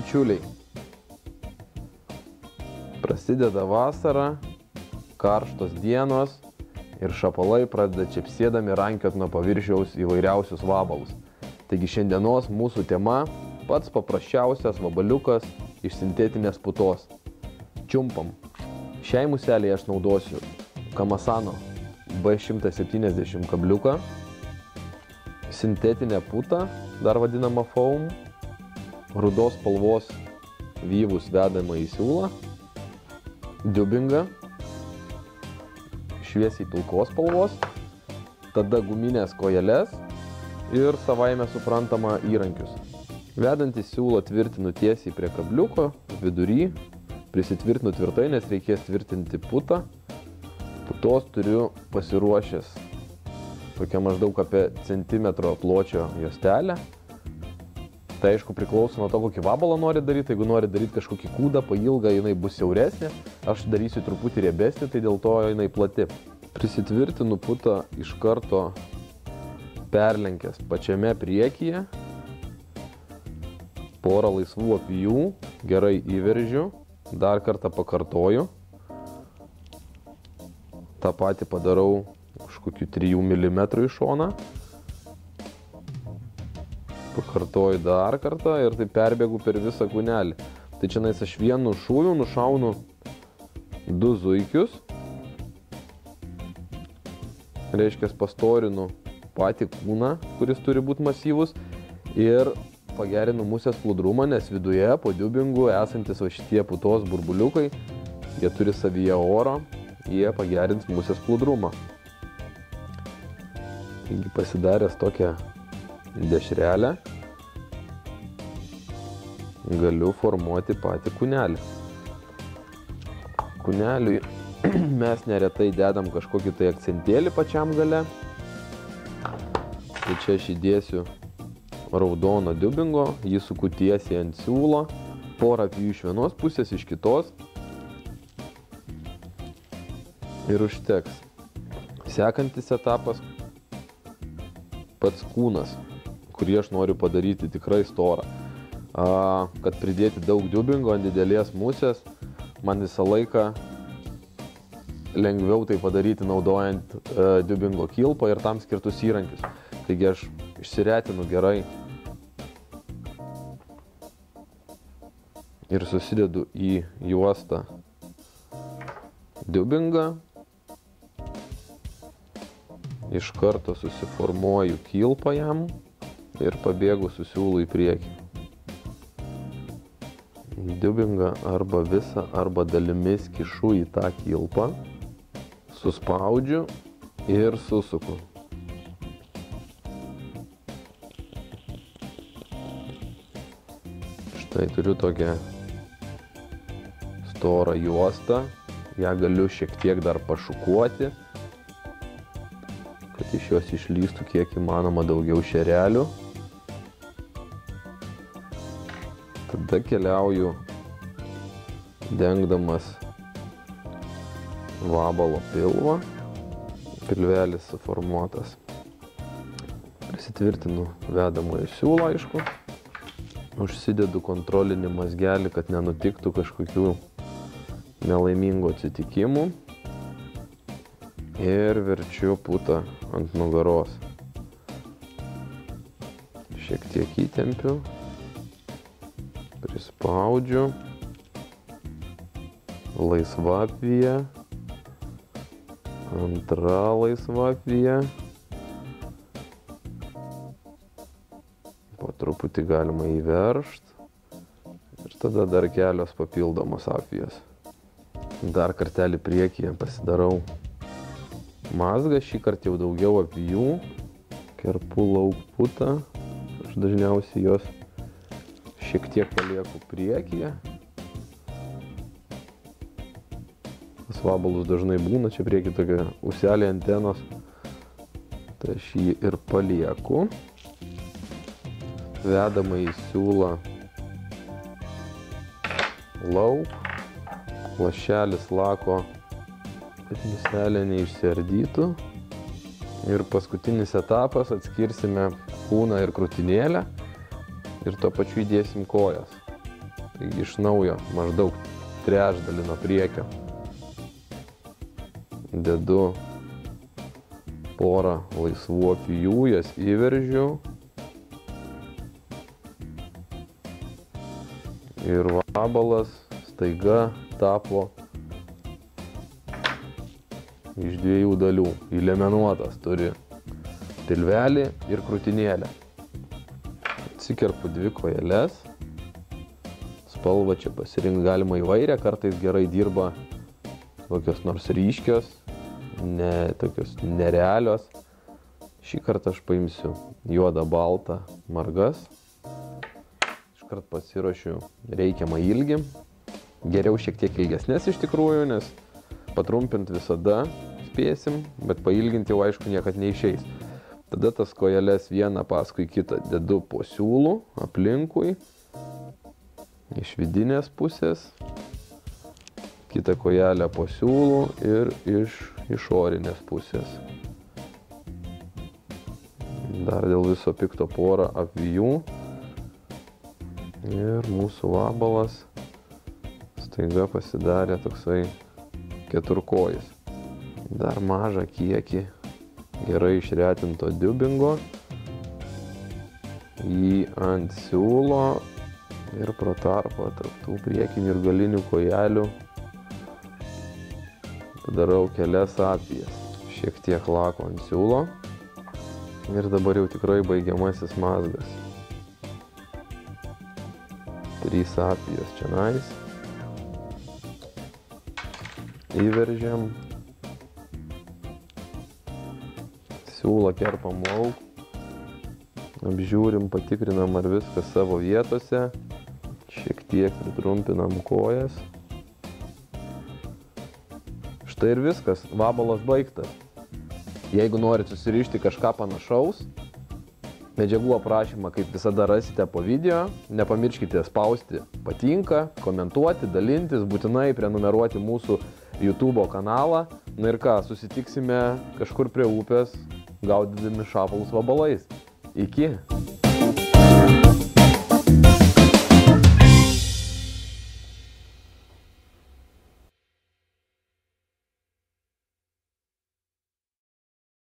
bičiuliai. Prasideda vasara, karštos dienos ir šapalai pradeda čepsėdami rankiot nuo paviršiaus įvairiausius vabalus. Taigi šiandienos mūsų tema – pats paprasčiausias vabaliukas iš sintetinės putos. Čiumpam. Šiai museliai aš naudosiu Kamasano B170 kabliuką, sintetinę putą, dar vadinamą foam, rudos spalvos vyvus vedamą į siūlą, diubingą, šviesiai pilkos spalvos, tada guminės kojeles ir savaime suprantama įrankius. Vedant į siūlą tvirtinu tiesiai prie kabliuko, vidury, prisitvirtinu tvirtai, nes reikės tvirtinti putą. Putos turiu pasiruošęs tokia maždaug apie centimetro pločio juostelę. Tai aišku priklauso nuo to, kokį vabalą nori daryti. Jeigu nori daryti kažkokį kūdą, pailgą, jinai bus siauresnė. Aš darysiu truputį riebesnį, tai dėl to jinai plati. Prisitvirtinu putą iš karto perlenkęs pačiame priekyje. Porą laisvų apvijų, gerai įveržiu. Dar kartą pakartoju. Ta patį padarau už kokių 3 mm į šoną. Pakartoju dar kartą ir taip perbėgu per visą kūnelį. Tai čia aš vienu šūviu nušaunu 2 zuikius. Reiškia, pastorinu patį kūną, kuris turi būti masyvus, ir pagerinu musės plūdrumą, nes viduje po diubingu esantis va šitie putos burbuliukai, jie turi savyje oro, jie pagerins musės plūdrumą. Taigi pasidaręs tokią dešrelę, galiu formuoti patį kūnelį. Kūneliui mes neretai dedam kažkokį tai akcentėlį pačiam gale. Tai čia aš įdėsiu raudono diubingo, jį suku tiesiai ant siūlo, porą apvijų iš vienos pusės, iš kitos. Ir užteks. Sekantis etapas – pats kūnas, kurį aš noriu padaryti tikrai storą. Kad pridėti daug diubingo ant didelės musės, man visą laiką lengviau tai padaryti naudojant diubingo kilpą ir tam skirtus įrankius. Taigi aš išsiretinu gerai ir susidedu į juostą diubingą. Iš karto susiformuoju kilpą jam ir pabėgu su siūlu į priekį. Diubingą arba visą, arba dalimis kišu į tą kilpą, suspaudžiu ir susuku. Štai turiu tokią storą juostą, ją galiu šiek tiek dar pašukuoti, kad iš jos išlystų kiek įmanoma daugiau šerelių. Tada keliauju dengdamas vabalo pilvą. Pilvelis suformuotas. Prisitvirtinu vedamojo siūlą, aišku. Užsidedu kontrolinį mazgelį, kad nenutiktų kažkokių nelaimingų atsitikimų. Ir verčiu putą ant nugaros. Šiek tiek įtempiu. Prispaudžiu. Laisva apvija. Antra laisva apvija. Po truputį galima įveržt. Ir tada dar kelios papildomos apvijos. Dar kartelį priekyje pasidarau mazgą, šį kartą jau daugiau apvijų, kerpu lauk putą, aš dažniausiai jos šiek tiek palieku priekyje. Tas vabalus dažnai būna, čia prieky tokia ūselė antenos, tai aš jį ir palieku. Vedama į siūlą lauk, lašelis lako, kad muselė neišsiardytų. Ir paskutinis etapas, atskirsime kūną ir krūtinėlę ir tuo pačiu įdėsim kojas. Taigi iš naujo maždaug trečdalį nuo priekio dedu porą laisvų apvijų, jas įveržiu ir vabalas staiga tapo iš dviejų dalių. Įliemenuotas turi pilvelį ir krūtinėlę. Atsikerpu dvi kojeles. Spalvą čia pasirinkti galima įvairią, kartais gerai dirba tokios nors ryškios, tokios nerealios. Šį kartą aš paimsiu juodą baltą margas. Iškart pasiruošiu reikiamą ilgį. Geriau šiek tiek ilgesnės iš tikrųjų, nes patrumpinti visada spėsim, bet pailginti jau aišku niekad neišeis. Tada tas kojeles vieną paskui kitą dedu po siūlų aplinkui, iš vidinės pusės, kitą kojelę po siūlų ir iš išorinės pusės. Dar dėl viso pikto porą apvijų ir mūsų vabalas staiga pasidarė toksai keturkojis. Dar mažą kiekį gerai išretinto diubingo jį ant siūlo ir pro tarpą tarp tų priekinių ir galinių kojelių padarau kelias apvijas. Šiek tiek lako ant siūlo ir dabar jau tikrai baigiamasis mazgas. 3 apvijos čionais. Įveržiam. Siūlą kerpam lauk. Apžiūrim, patikrinam, ar viskas savo vietose. Šiek tiek pritrumpinam kojas. Štai ir viskas. Vabalas baigtas. Jeigu norit susirišti kažką panašaus, medžiagų aprašymą kaip visada rasite po video. Nepamirškite spausti patinka, komentuoti, dalintis, būtinai prenumeruoti mūsų YouTube kanalą. Na ir ką, susitiksime kažkur prie upės, gaudydami šapalus vabalais. Iki!